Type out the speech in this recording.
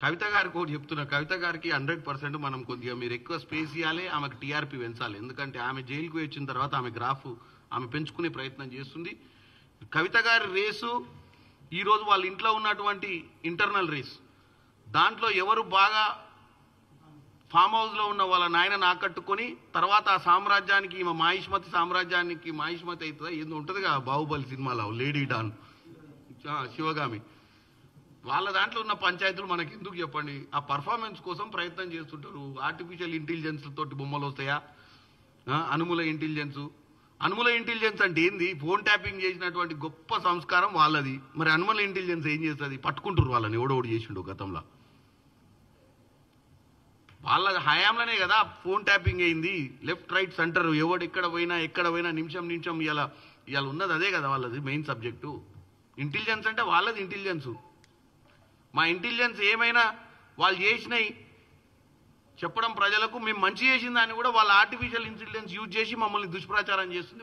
కవిత గారికి ఒకటి చెప్తున్నా, కవిత గారికి 100% మనం కొద్దిగా మీరు ఎక్కువ స్పేస్ ఇవ్వాలి, ఆమెకు టీఆర్పీ పెంచాలి. ఎందుకంటే ఆమె జైలుకు వచ్చిన తర్వాత ఆమె గ్రాఫ్ ఆమె పెంచుకునే ప్రయత్నం చేస్తుంది. కవిత గారి రేసు ఈరోజు వాళ్ళ ఇంట్లో ఉన్నటువంటి ఇంటర్నల్ రేస్, దాంట్లో ఎవరు బాగా ఫామ్ హౌస్లో ఉన్న వాళ్ళ నాయనను ఆకట్టుకొని తర్వాత ఆ సామ్రాజ్యానికి ఈమె మాహిష్మతి సామ్రాజ్యానికి మాహిష్మతి అవుతుందా ఏందో ఉంటుందిగా బాహుబలి సినిమాలో లేడీ డాన్ శివగామి, వాళ్ళ దాంట్లో ఉన్న పంచాయతీలు మనకి ఎందుకు చెప్పండి. ఆ పర్ఫార్మెన్స్ కోసం ప్రయత్నం చేస్తుంటారు. ఆర్టిఫిషియల్ ఇంటెలిజెన్స్ తోటి బొమ్మలు వస్తాయా, అనుముల ఇంటెలిజెన్స్ అంటే ఏంది? ఫోన్ ట్యాపింగ్ చేసినటువంటి గొప్ప సంస్కారం వాళ్ళది. మరి అనుముల ఇంటెలిజెన్స్ ఏం చేస్తుంది? పట్టుకుంటారు వాళ్ళని, ఎవడోడు చేసిండు గతంలో. వాళ్ళ హయాంలోనే కదా ఫోన్ ట్యాపింగ్ అయింది. లెఫ్ట్ రైట్ సెంటర్ ఎవడు ఎక్కడ పోయినా నిమిషం ఇవాళ ఉన్నది అదే కదా వాళ్ళది మెయిన్ సబ్జెక్టు. ఇంటెలిజెన్స్ అంటే వాళ్ళది ఇంటెలిజెన్స్. మా ఇంటెలిజెన్స్ ఏమైనా వాళ్ళు చేసినాయి చెప్పడం ప్రజలకు, మేము మంచి చేసిన దాన్ని కూడా వాళ్ళ ఆర్టిఫిషియల్ ఇంటెలిజెన్స్ యూజ్ చేసి మమ్మల్ని దుష్ప్రచారం చేస్తుంది.